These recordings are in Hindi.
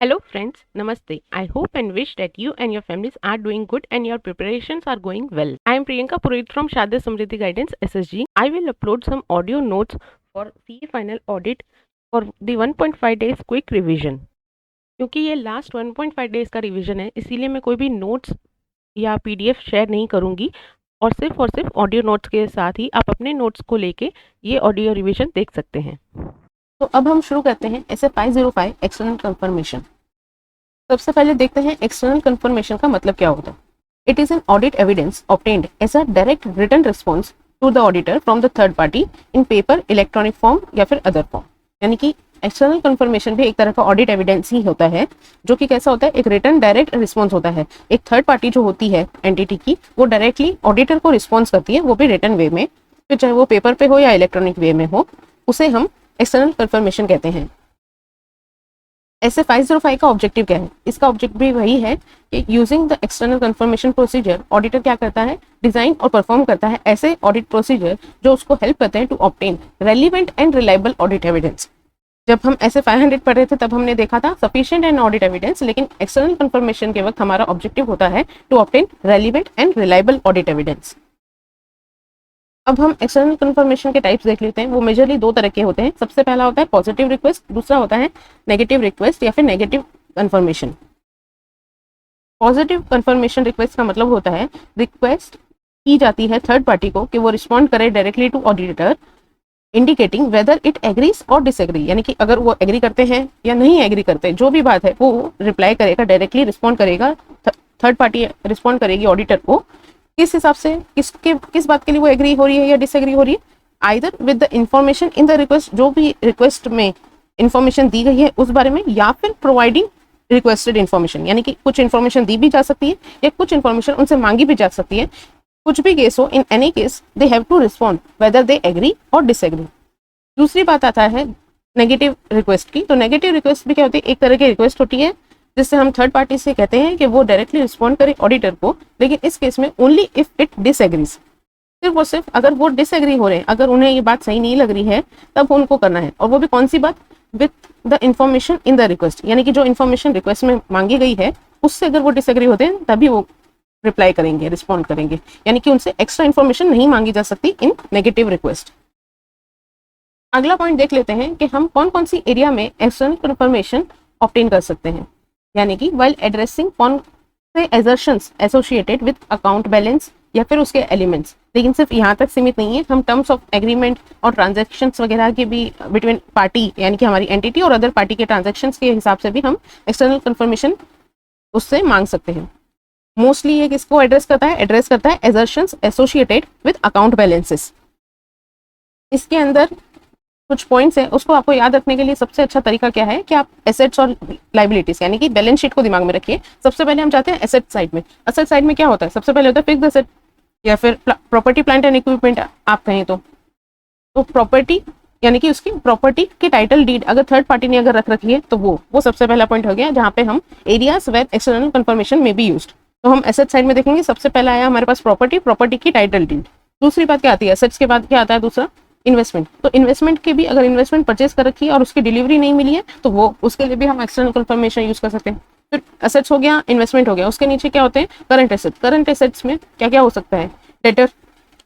Hello friends, Namaste. I hope and wish that you and your families are doing good and your preparations are going well. I am Priyanka Purohit from Shade Samriddhi Guidance SSG. I will upload some audio notes for CA final audit for the 1.5 days quick revision. क्योंकि ये लास्ट 1.5 डेज का रिवीजन है, इसीलिए मैं कोई भी नोट्स या पीडीएफ शेयर नहीं करूंगी और सिर्फ ऑडियो नोट्स के साथ ही आप अपने नोट्स को लेके ये ऑडियो रिवीजन देख सकते हैं। तो अब हम शुरू करते हैं ऐसे 505 एक्सटर्नल कंफर्मेशन। सबसे पहले देखते हैं एक्सटर्नल कंफर्मेशन का मतलब क्या होता है। It is an audit evidence obtained as a direct written response to the auditor from the third party in paper, electronic form या फिर अदर फॉर्म। यानी कि एक्सटर्नल कंफर्मेशन भी एक तरह का ऑडिट एविडेंस ही होता है, जो कि कैसा होता है, एक रिटन डायरेक्ट रिस्पॉन्स होता है। एक थर्ड पार्टी जो होती है एंटिटी की, वो डायरेक्टली ऑडिटर को रिस्पॉन्स करती है, वो भी रिटन वे में, फिर चाहे वो पेपर पे हो या इलेक्ट्रॉनिक वे में हो, उसे हम एक्सटर्नल कंफर्मेशन कहते हैं। ऐसे 505 का ऑब्जेक्टिव क्या है? इसका ऑब्जेक्टिव भी वही है कि using the external confirmation procedure, auditor क्या करता है, डिजाइन और परफॉर्म करता है ऐसे ऑडिट प्रोसीजर जो उसको हेल्प करते हैं to obtain relevant and reliable audit evidence. जब हम ऐसे 500 पढ़ रहे थे तब हमने देखा था सफिशिएंट एंड ऑडिट एविडेंस, लेकिन एक्सटर्नल कंफर्मेशन के वक्त हमारा ऑब्जेक्टिव होता है to obtain relevant and reliable audit evidence. अब हम एक्सटर्नल कंफर्मेशन के टाइप्स देख लेते हैं। वो मेजरली दो तरह के होते हैं। सबसे पहला होता है पॉजिटिव रिक्वेस्ट, दूसरा होता है नेगेटिव रिक्वेस्ट या फिर negative confirmation. Positive confirmation request का मतलब होता है रिक्वेस्ट की जाती है थर्ड पार्टी को कि वो रिस्पॉन्ड करे directly to auditor, indicating whether it agrees और डिसएग्री। यानी कि अगर वो एग्री करते हैं या नहीं एग्री करते, जो भी बात है वो रिप्लाई करेगा, डायरेक्टली रिस्पॉन्ड करेगा, थर्ड पार्टी रिस्पॉन्ड करेगी ऑडिटर को, किस हिसाब से, किस बात के लिए वो एग्री हो रही है या डिसएग्री हो रही है। Either with the information in the request, जो भी रिक्वेस्ट में इंफॉर्मेशन दी गई है उस बारे में, या फिर प्रोवाइडिंग रिक्वेस्टेड इन्फॉर्मेशन, यानी कि कुछ इन्फॉर्मेशन दी भी जा सकती है या कुछ इन्फॉर्मेशन उनसे मांगी भी जा सकती है। कुछ भी केस हो, in any case they have to respond whether they agree और डिसएग्री। दूसरी बात आता है नेगेटिव रिक्वेस्ट की। तो नेगेटिव रिक्वेस्ट भी क्या होती है, एक तरह की रिक्वेस्ट होती है जिससे हम थर्ड पार्टी से कहते हैं कि वो डायरेक्टली रिस्पॉन्ड करे ऑडिटर को, लेकिन इस केस में ओनली इफ इट डिसएग्रीज। सिर्फ और सिर्फ अगर वो डिसएग्री हो रहे हैं, अगर उन्हें ये बात सही नहीं लग रही है, तब उनको करना है। और वो भी कौन सी बात, with the information in the request, यानी कि जो इन्फॉर्मेशन रिक्वेस्ट में मांगी गई है उससे अगर वो डिसएग्री होते हैं तभी वो रिप्लाई करेंगे, रिस्पॉन्ड करेंगे। यानी कि उनसे एक्स्ट्रा इन्फॉर्मेशन नहीं मांगी जा सकती इन नेगेटिव रिक्वेस्ट। अगला पॉइंट देख लेते हैं कि हम कौन कौन सी एरिया में एक्सटर्नल कंफर्मेशन ऑब्टेन कर सकते हैं। यानी कि while addressing कौन से assertions associated with account balance या फिर उसके एलिमेंट्स। लेकिन सिर्फ यहाँ तक सीमित नहीं है, हम टर्म्स ऑफ एग्रीमेंट और ट्रांजैक्शंस वगैरह के भी बिटवीन पार्टी, यानी कि हमारी एंटिटी और अदर पार्टी के ट्रांजैक्शंस के हिसाब से भी हम एक्सटर्नल कंफर्मेशन उससे मांग सकते हैं। मोस्टली ये किसको एड्रेस करता है, एड्रेस करता है assertions associated with account balances। इसके अंदर कुछ पॉइंट्स है, उसको आपको याद रखने के लिए सबसे अच्छा तरीका क्या है कि आप एसेट्स और लाइबिलिटीज यानी कि बैलेंस शीट को दिमाग में रखिए। सबसे पहले हम जाते हैं एसेट साइड में। एसेट साइड में क्या होता है, सबसे पहले होता है फिक्स्ड एसेट या फिर प्रॉपर्टी प्लांट एंड इक्विपमेंट आप कहें तो प्रॉपर्टी यानी कि उसकी प्रॉपर्टी की टाइटल डीड अगर थर्ड पार्टी ने अगर रख रखी है तो वो सबसे पहला पॉइंट हो गया, जहाँ पे हम एरियाज वेयर एक्सटर्नल कंफर्मेशन में बी यूज्ड। तो हम एसेट साइड में देखेंगे, सबसे पहला आया हमारे पास प्रॉपर्टी की टाइटल डीड। दूसरी बात क्या आती है, एसेट्स के बाद क्या आता है दूसरा, इन्वेस्टमेंट। तो इन्वेस्टमेंट के भी अगर इन्वेस्टमेंट परचेज कर रखी है और उसकी डिलीवरी नहीं मिली है तो वो उसके लिए भी हम एक्सटर्नल कंफर्मेशन यूज कर सकते हैं। फिर एसेट्स हो गया, इन्वेस्टमेंट हो गया, उसके नीचे क्या होते हैं करंट एसेट्स। करंट एसेट्स में क्या क्या हो सकता है, डेटर।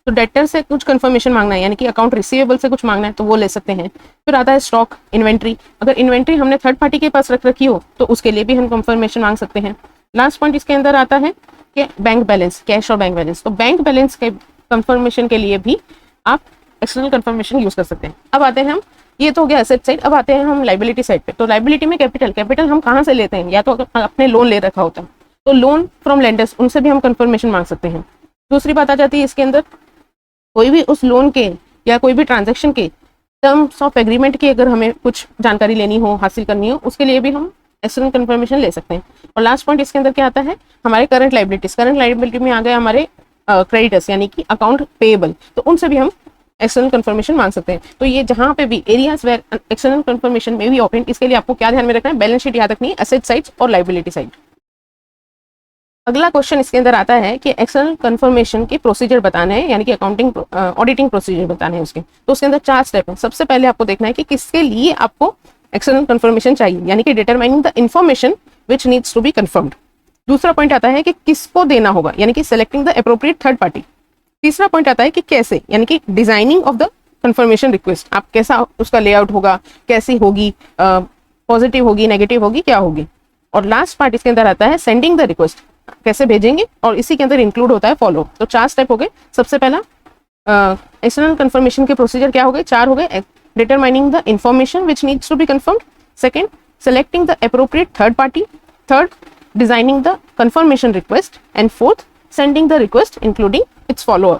तो डेटर से कुछ कंफर्मेशन मांगना है, यानी कि अकाउंट रिसीवेबल से कुछ मांगना है तो वो ले सकते हैं। फिर आता है स्टॉक, इन्वेंट्री। अगर इन्वेंट्री हमने थर्ड पार्टी के पास रख रखी हो तो उसके लिए भी हम कंफर्मेशन मांग सकते हैं। लास्ट पॉइंट इसके अंदर आता है कि बैंक बैलेंस, कैश और बैंक बैलेंस। तो बैंक बैलेंस के कंफर्मेशन के लिए भी आप एक्सटर्नल कंफर्मेशन यूज कर सकते हैं। अब आते हैं हम, ये तो हो गया एसेट साइड, अब आते हैं हम लाइबिलिटी साइड पे। तो लाइबिलिटी में कैपिटल हम कहाँ से लेते हैं, या तो अपने लोन ले रखा होता है तो लोन फ्रॉम लेंडर्स, उनसे भी हम कंफर्मेशन मांग सकते हैं। दूसरी बात आ जाती है इसके अंदर, कोई भी उस लोन के या कोई भी ट्रांजेक्शन के टर्म्स ऑफ एग्रीमेंट की अगर हमें कुछ जानकारी लेनी हो, हासिल करनी हो, उसके लिए भी हम एक्सटर्नल कंफर्मेशन ले सकते हैं। और लास्ट पॉइंट इसके अंदर क्या आता है, हमारे करंट लाइबिलिटीज। करंट लाइबिलिटी में आ गए हमारे क्रेडिटर्स यानी कि अकाउंट पेएबल, तो उनसे भी हम एक्सटर्नल कंफर्मेशन मांग सकते हैं। तो ये जहां पे भी एरियाज वेयर एक्सटर्नल कंफर्मेशन में भी ओपन, इसके लिए आपको क्या ध्यान में रखना है, बैलेंस शीट याद रखनी है, एसेट साइड और लाइबिलिटी साइड। अगला क्वेश्चन इसके अंदर आता है कि एक्सटर्नल कंफर्मेशन के प्रोसीजर बताने हैं, यानी कि अकाउंटिंग ऑडिटिंग प्रोसीजर बताने हैं उसके। तो उसके अंदर 4 स्टेप है। सबसे पहले आपको देखना है कि किसके लिए आपको एक्सटर्नल कंफर्मेशन चाहिए, यानी कि determining the information which needs to be confirmed. दूसरा पॉइंट आता है कि किसको देना होगा, यानी कि selecting the appropriate third party. तीसरा पॉइंट आता है कि कैसे, यानी कि designing of the confirmation request, आप कैसा उसका लेआउट होगा, कैसी होगी, पॉजिटिव होगी, नेगेटिव होगी, क्या होगी। और लास्ट पार्ट इसके अंदर आता है सेंडिंग द रिक्वेस्ट, कैसे भेजेंगे, और इसी के अंदर इंक्लूड होता है फॉलो। तो 4 स्टेप हो गए। सबसे पहला एक्सटर्नल कंफर्मेशन के प्रोसीजर क्या हो गए, 4 हो गए। Determining the information which needs to be confirmed, second selecting the appropriate third party, third designing the confirmation request, and fourth sending the request including its follower.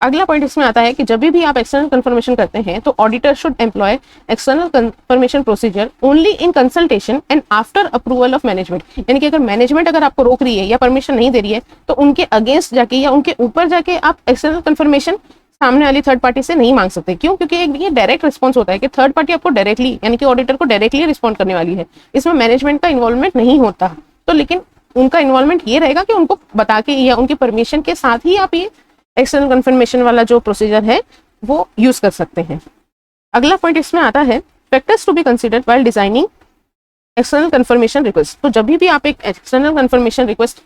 अगला पॉइंट इसमें आता है कि जब भी आप एक्सटर्नल कंफर्मेशन करते हैं तो auditor should employ external confirmation procedure only in consultation and after approval of management. यानी कि अगर मैनेजमेंट अगर आपको रोक रही है या परमिशन नहीं दे रही है तो उनके अगेंस्ट जाके या उनके ऊपर जाके आप एक्सटर्नल कंफर्मेशन सामने वाली थर्ड पार्टी से नहीं मांग सकते। क्यों? क्योंकि एक ये डायरेक्ट रिस्पॉन्स होता है कि थर्ड पार्टी आपको डायरेक्टली, यानी कि ऑडिटर को डायरेक्टली रिस्पॉन्ड करने वाली है, इसमें मैनेजमेंट का इन्वॉल्वमेंट नहीं होता। तो लेकिन उनका इन्वॉल्वमेंट ये रहेगा कि उनको बता के या उनकी परमिशन के साथ ही आप ये एक्सटर्नल कंफर्मेशन वाला जो प्रोसीजर है वो यूज कर सकते हैं। अगला पॉइंट इसमें आता है factors to be considered while designing external confirmation request. तो जब भी आप एक एक्सटर्नल कंफर्मेशन रिक्वेस्ट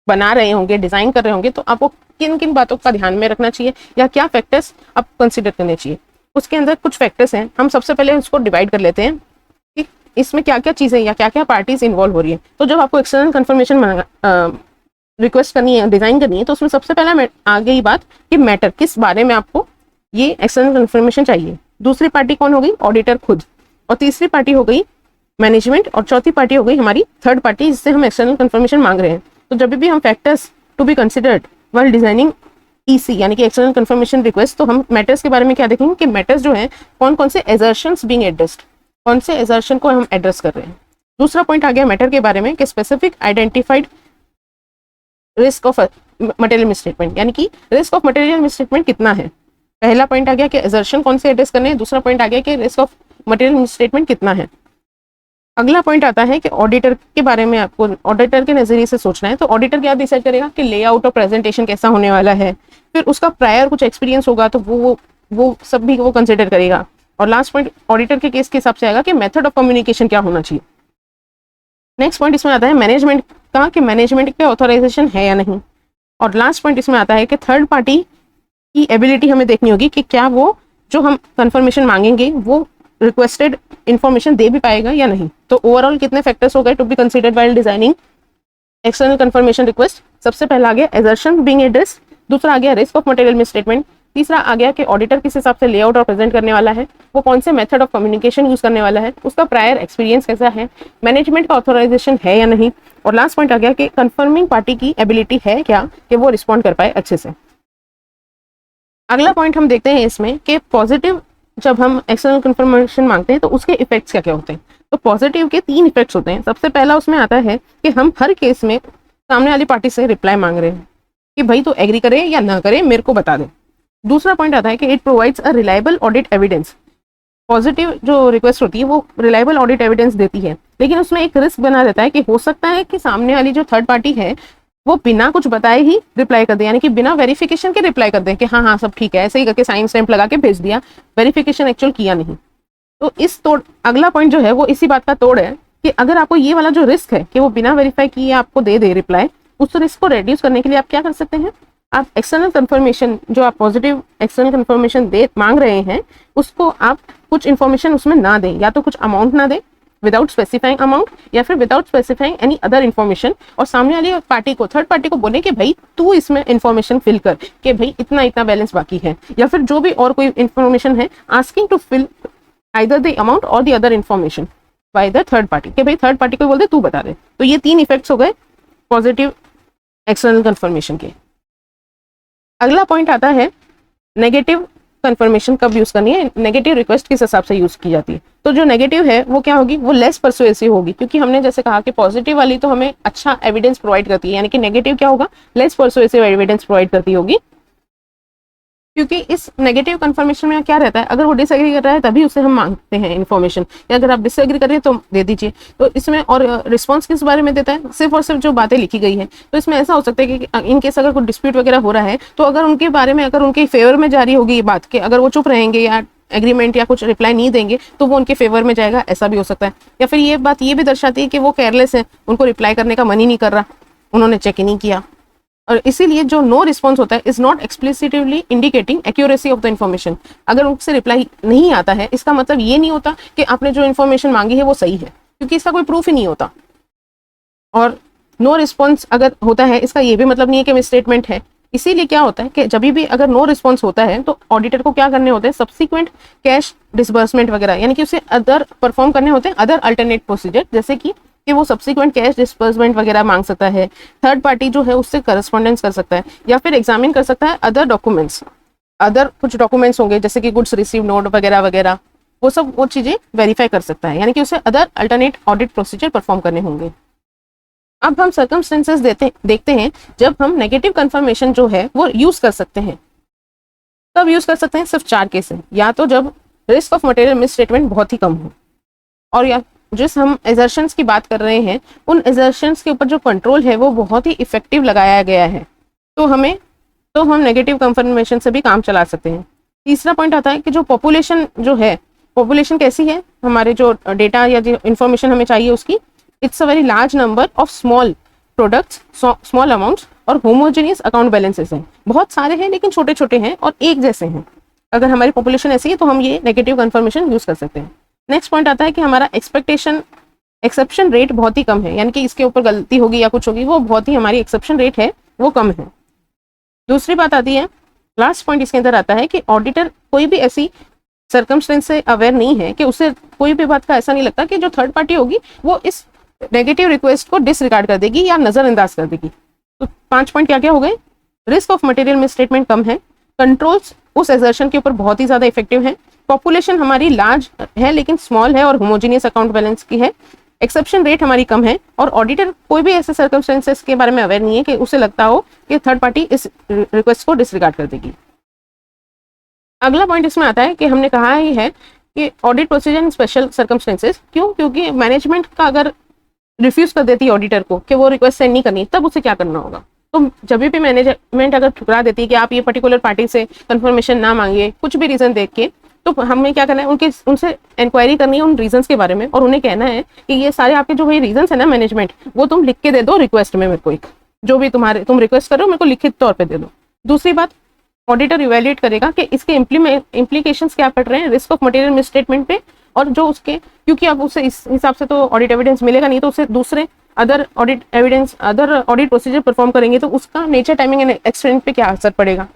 बना रहे होंगे, डिजाइन कर रहे होंगे, तो आपको किन किन बातों का ध्यान में रखना चाहिए या क्या फैक्टर्स आप कंसीडर करने चाहिए। उसके अंदर कुछ फैक्टर्स हैं, हम सबसे पहले उसको डिवाइड कर लेते हैं कि इसमें क्या क्या चीजें या क्या क्या पार्टीज इन्वॉल्व हो रही है। तो जब आपको एक्सटर्नल कंफर्मेशन रिक्वेस्ट करनी है, डिजाइन करनी है, तो उसमें सबसे पहला आ गई बात कि मैटर, किस बारे में आपको ये एक्सटर्नल कंफर्मेशन चाहिए। दूसरी पार्टी कौन हो गई? ऑडिटर खुद। और तीसरी पार्टी हो गई मैनेजमेंट। और चौथी पार्टी हो गई हमारी थर्ड पार्टी, जिससे हम एक्सटर्नल कंफर्मेशन मांग रहे हैं। तो जब भी हम factors to be considered while designing EC यानी कि एक्सटर्नल कंफर्मेशन रिक्वेस्ट, तो हम मैटर्स के बारे में क्या देखेंगे कि मैटर्स जो है कौन कौन से एजर्शंस बीइंग एड्रेस्ड, कौन से एजर्शन को हम एड्रेस कर रहे हैं। दूसरा पॉइंट आ गया मैटर के बारे में कि specific identified risk of material misstatement, यानी कि रिस्क ऑफ मटेरियल मिसस्टेटमेंट कितना है। पहला पॉइंट आ गया कि एजर्शन कौन से एड्रेस करने हैं, दूसरा पॉइंट आ गया कि रिस्क ऑफ मटेरियल मिसस्टेटमेंट कितना है। अगला पॉइंट आता है कि ऑडिटर के बारे में आपको ऑडिटर के नजरिए से सोचना है। तो ऑडिटर क्या डिसाइड करेगा कि लेआउट और प्रेजेंटेशन कैसा होने वाला है, फिर उसका प्रायर कुछ एक्सपीरियंस होगा तो वो सब भी वो कंसिडर करेगा। और लास्ट पॉइंट ऑडिटर के केस के हिसाब से आएगा कि मेथड ऑफ कम्युनिकेशन क्या होना चाहिए। नेक्स्ट पॉइंट इसमें आता है मैनेजमेंट का, कि मैनेजमेंट पे ऑथराइजेशन है या नहीं। और लास्ट पॉइंट इसमें आता है कि थर्ड पार्टी की एबिलिटी हमें देखनी होगी कि क्या वो जो हम कंफर्मेशन मांगेंगे वो रिक्वेस्टेड इंफॉर्मेशन दे भी पाएगा या नहीं। तो ओवरऑल कितने फैक्टर्स हो गए to be considered while designing external confirmation request. सबसे पहला आ गया एजर्शन बीइंग एड्रेस, दूसरा आ गया रिस्क ऑफ मटेरियल मिसस्टेटमेंट, तीसरा आ गया कि ऑडिटर किस हिसाब से लेआउट और प्रेजेंट करने वाला है, वो कौन से मेथड ऑफ कम्युनिकेशन यूज करने वाला है, उसका प्रायर एक्सपीरियंस कैसा है, मैनेजमेंट का ऑथराइजेशन है या नहीं। और लास्ट पॉइंट आ गया कि कंफर्मिंग पार्टी की एबिलिटी है क्या कि वो रिस्पॉन्ड कर पाए अच्छे से। अगला पॉइंट हम देखते हैं इसमें कि पॉजिटिव जब हम एक्सटर्नल कंफर्मेशन मांगते हैं तो उसके इफेक्ट्स क्या क्या होते हैं। तो पॉजिटिव के 3 इफेक्ट्स होते हैं। सबसे पहला उसमें आता है कि हम हर केस में सामने वाली पार्टी से रिप्लाई मांग रहे हैं कि भाई तो एग्री करे या ना करे मेरे को बता दे। दूसरा पॉइंट आता है कि it provides a reliable audit evidence. Positive जो रिक्वेस्ट होती है वो रिलायबल ऑडिट एविडेंस देती है, लेकिन उसमें एक रिस्क बना रहता है कि हो सकता है कि सामने वाली जो थर्ड पार्टी है वो बिना कुछ बताए ही रिप्लाई कर दे, यानी कि बिना वेरिफिकेशन के रिप्लाई कर दे कि हाँ हाँ सब ठीक है, ऐसे ही करके साइन स्टैंप लगा के भेज दिया, वेरिफिकेशन एक्चुअल किया नहीं। तो इस तोड़ अगला पॉइंट जो है वो इसी बात का तोड़ है कि अगर आपको ये वाला जो रिस्क है कि वो बिना वेरीफाई किए आपको दे दे रिप्लाई, उस रिस्क को रेड्यूस करने के लिए आप क्या कर सकते हैं, आप एक्सटर्नल कंफर्मेशन जो आप पॉजिटिव एक्सटर्नल कंफर्मेशन दे मांग रहे हैं उसको आप कुछ इन्फॉर्मेशन उसमें ना दें, या तो कुछ अमाउंट ना दें विदाउट स्पेसिफाइंग अमाउंट, या फिर without specifying any other information, और सामने वाली पार्टी को थर्ड पार्टी को बोले कि भाई तू इसमें इन्फॉर्मेशन फिल कर कि भाई इतना इतना बैलेंस बाकी है, या फिर जो भी और कोई इन्फॉर्मेशन है asking to fill either the amount और the other information by the third party कि भाई थर्ड पार्टी को बोल दे तू बता दे। तो ये 3 इफेक्ट्स हो गए पॉजिटिव एक्सटर्नल कंफर्मेशन के। अगला पॉइंट आता है नेगेटिव कंफर्मेशन कब यूज करनी है, नेगेटिव रिक्वेस्ट किस हिसाब से यूज की जाती है। तो जो नेगेटिव है वो क्या होगी, वो लेस परसुएसिव होगी, क्योंकि हमने जैसे कहा कि पॉजिटिव वाली तो हमें अच्छा एविडेंस प्रोवाइड करती है, यानी कि नेगेटिव क्या होगा, लेस परसुएसिव एविडेंस प्रोवाइड करती होगी। क्योंकि इस नेगेटिव कंफर्मेशन में क्या रहता है, अगर वो डिसएग्री कर रहा है तभी उसे हम मांगते हैं इन्फॉर्मेशन, या अगर आप डिसएग्री कर रहे हैं तो दे दीजिए। तो इसमें और रिस्पांस किस बारे में देता है, सिर्फ और सिर्फ जो बातें लिखी गई है। तो इसमें ऐसा हो सकता है कि इन केस अगर कोई डिस्प्यूट वगैरह हो रहा है तो अगर उनके बारे में अगर उनके फेवर में जारी होगी ये बात कि अगर वो चुप रहेंगे या एग्रीमेंट या कुछ रिप्लाई नहीं देंगे तो वो उनके फेवर में जाएगा, ऐसा भी हो सकता है। या फिर ये बात ये भी दर्शाती है कि वो केयरलेस है, उनको रिप्लाई करने का मन ही नहीं कर रहा, उन्होंने चेक ही नहीं किया। और इसीलिए जो नो रिस्पॉन्स होता है is not explicitly indicating accuracy of the information. अगर उनसे रिप्लाई नहीं आता है इसका मतलब ये नहीं होता कि आपने जो इन्फॉर्मेशन मांगी है वो सही है, क्योंकि इसका कोई प्रूफ ही नहीं होता। और नो रिस्पॉन्स अगर होता है इसका ये भी मतलब नहीं है कि मिसस्टेटमेंट है। इसीलिए क्या होता है कि जब भी अगर नो रिस्पॉन्स होता है तो ऑडिटर को क्या करने होते हैं, सब्सिक्वेंट कैश डिसबर्समेंट वगैरह, यानी कि उसे अदर परफॉर्म करने होते हैं अदर अल्टरनेट प्रोसीजर, जैसे कि वो सब्सिक्वेंट कैश डिस्बर्समेंट वगैरह मांग सकता है, थर्ड पार्टी जो है उससे करस्पॉन्डेंस कर सकता है, या फिर एग्जामिन कर सकता है अदर डॉक्यूमेंट्स, अदर कुछ डॉक्यूमेंट्स होंगे जैसे कि गुड्स रिसीव नोट वगैरह वगैरह, वो चीज़ें वेरीफाई कर सकता है, यानी कि उसे other alternate audit procedure perform करने होंगे। अब हम सर्कमस्टेंसेस देखते हैं जब हम नेगेटिव कंफर्मेशन जो है वो यूज कर सकते हैं। कब यूज कर सकते हैं? सिर्फ 4 केस हैं। या तो जब रिस्क ऑफ मटेरियल मिसस्टेटमेंट बहुत ही कम हो, और या जिस हम एजर्शंस की बात कर रहे हैं उन एजर्शंस के ऊपर जो कंट्रोल है वो बहुत ही इफेक्टिव लगाया गया है, तो हम नेगेटिव कंफर्मेशन से भी काम चला सकते हैं। तीसरा पॉइंट आता है कि जो पॉपुलेशन जो है, पॉपुलेशन कैसी है, हमारे जो डेटा या जो इन्फॉर्मेशन हमें चाहिए उसकी, it's a very large number of small products, small amounts और होमोजेनियस अकाउंट बैलेंसेस हैं। बहुत सारे हैं लेकिन छोटे छोटे हैं और एक जैसे हैं। अगर हमारी पॉपुलेशन ऐसी है तो हम ये नेगेटिव कंफर्मेशन यूज कर सकते हैं। नेक्स्ट पॉइंट आता है कि हमारा एक्सेप्शन रेट बहुत ही कम है, यानी कि इसके ऊपर गलती होगी या कुछ होगी वो बहुत ही हमारी एक्सेप्शन रेट है वो कम है। दूसरी बात आती है, लास्ट पॉइंट इसके अंदर आता है कि ऑडिटर कोई भी ऐसी सर्कमस्टेंस से अवेयर नहीं है कि उसे कोई भी बात का ऐसा नहीं लगता कि जो थर्ड पार्टी होगी वो इस नेगेटिव रिक्वेस्ट को डिसरिगार्ड कर देगी या नजरअंदाज कर देगी। तो 5 पॉइंट क्या क्या हो गए? रिस्क ऑफ मटेरियल मिसस्टेटमेंट कम है, कंट्रोल्स उस एजर्शन के ऊपर बहुत ही ज्यादा इफेक्टिव है, पॉपुलेशन हमारी लार्ज है लेकिन स्मॉल है और होमोजीनियस अकाउंट बैलेंस की है, एक्सेप्शन रेट हमारी कम है, और ऑडिटर कोई भी ऐसे सर्कमस्टेंसेस के बारे में अवेयर नहीं है कि उसे लगता हो कि थर्ड पार्टी इस रिक्वेस्ट को डिसरिगार्ड कर देगी। अगला पॉइंट इसमें आता है कि हमने कहा ही है कि ऑडिट प्रोसीजर इन स्पेशल सर्कमस्टेंसेस, क्यों? क्योंकि मैनेजमेंट का अगर रिफ्यूज कर देती है ऑडिटर को कि वो रिक्वेस्ट सेंड नहीं करनी, तब उसे क्या करना होगा? तो जब भी मैनेजमेंट अगर ठुकरा देती है कि आप ये पर्टिकुलर पार्टी से कंफर्मेशन ना मांगिए कुछ भी रीजन देख के, तो हमें क्या करना है, उनसे इंक्वायरी करनी है उन रीजंस के बारे में, और उन्हें कहना है कि ये सारे आपके जो ये रीजंस है ना मैनेजमेंट, वो तुम लिख के दे दो रिक्वेस्ट में, मेरे को एक जो भी तुम रिक्वेस्ट कर रहे हो मेरे को लिखित तौर पर दे दो। दूसरी बात, ऑडिटर इवेल्युएट करेगा कि इसके इम्प्लीकेशंस क्या पड़ रहे हैं रिस्क ऑफ मटेरियल मिसस्टेटमेंट पे, और जो उसके, क्योंकि अब उसे इस हिसाब से तो ऑडिट एविडेंस मिलेगा नहीं, तो उसे दूसरे अदर ऑडिट प्रोसीजर परफॉर्म करेंगे तो उसका नेचर, टाइमिंग एंड एक्सटेंट पे क्या असर पड़ेगा।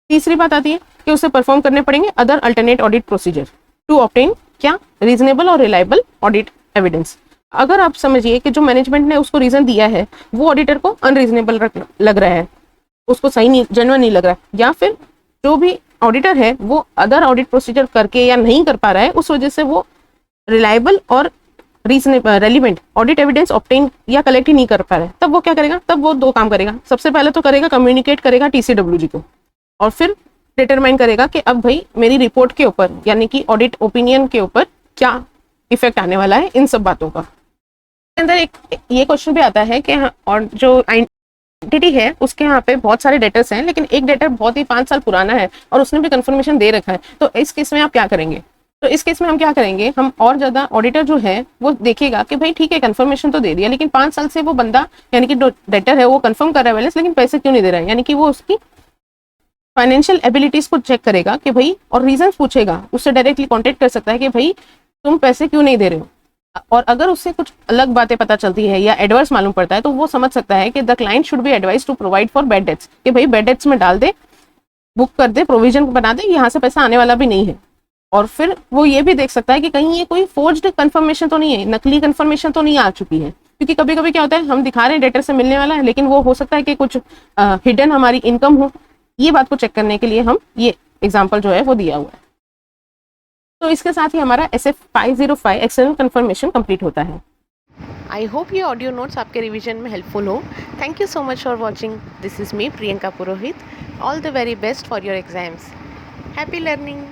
तीसरी बात आती है कि उसे परफॉर्म करने पड़ेंगे other alternate audit procedure to obtain क्या, रीजनेबल और रिलायबल ऑडिट एविडेंस। अगर आप समझिए कि जो मैनेजमेंट ने उसको रीजन दिया है वो ऑडिटर को अनरीजनेबल लग रहा है, उसको सही नहीं, जेन्युइन नहीं लग रहा है, या फिर जो भी ऑडिटर है वो अदर ऑडिट प्रोसीजर करके या नहीं कर पा रहा है, उस वजह से वो रिलायबल और reasonable relevant audit evidence obtain या कलेक्ट ही नहीं कर पा रहा है, तब वो क्या करेगा? तब वो 2 काम करेगा। सबसे पहले तो करेगा, कम्युनिकेट करेगा TCWG को, और फिर डिटरमाइन करेगा कि अब भाई मेरी रिपोर्ट के ऊपर, यानी कि ऑडिट ओपिनियन के ऊपर क्या इफेक्ट आने वाला है इन सब बातों का। अंदर एक ये क्वेश्चन भी आता है कि और जो एंटिटी है उसके यहाँ पे बहुत सारे डेटर्स हैं, लेकिन एक डेटर बहुत ही 5 साल पुराना है और उसने भी कंफर्मेशन दे रखा है, तो इस केस में आप क्या करेंगे? तो इस केस में हम क्या करेंगे, हम और ज्यादा ऑडिटर जो है वो देखेगा कि भाई ठीक है कंफर्मेशन तो दे दिया, लेकिन 5 साल से वो बंदा, यानी कि जो डेटर है वो कंफर्म कर रहा है बैलेंस, लेकिन पैसे क्यों नहीं दे रहा है, यानी कि वो उसकी फाइनेंशियल एबिलिटीज को चेक करेगा कि भाई, और रीजन पूछेगा, उससे डायरेक्टली कॉन्टेक्ट कर सकता है कि भाई तुम पैसे क्यों नहीं दे रहे हो। और अगर उससे कुछ अलग बातें पता चलती है या एडवर्स मालूम पड़ता है तो वो समझ सकता है कि the client should be advise to provide for bad debts, कि भाई बैड डेट्स में डाल दे, बुक कर दे, प्रोविजन बना दे, यहाँ से पैसा आने वाला भी नहीं है। और फिर वो ये भी देख सकता है कि कहीं ये कोई फोर्ज्ड कंफर्मेशन तो नहीं है, नकली कंफर्मेशन तो नहीं आ चुकी है, क्योंकि कभी कभी क्या होता है हम दिखा रहे हैं डेटर से मिलने वाला है, लेकिन वो हो सकता है कि कुछ हिडन हमारी इनकम हो। ये बात को चेक करने के लिए हम ये एग्जाम्पल जो है वो दिया हुआ है। तो इसके साथ ही हमारा SF 505 एक्सटर्नल कंफर्मेशन कंप्लीट होता है। आई होप ये ऑडियो नोट्स आपके रिवीजन में हेल्पफुल हो। Thank you so much for watching. This is me Priyanka Purohit. All the very best for your exams. Happy learning.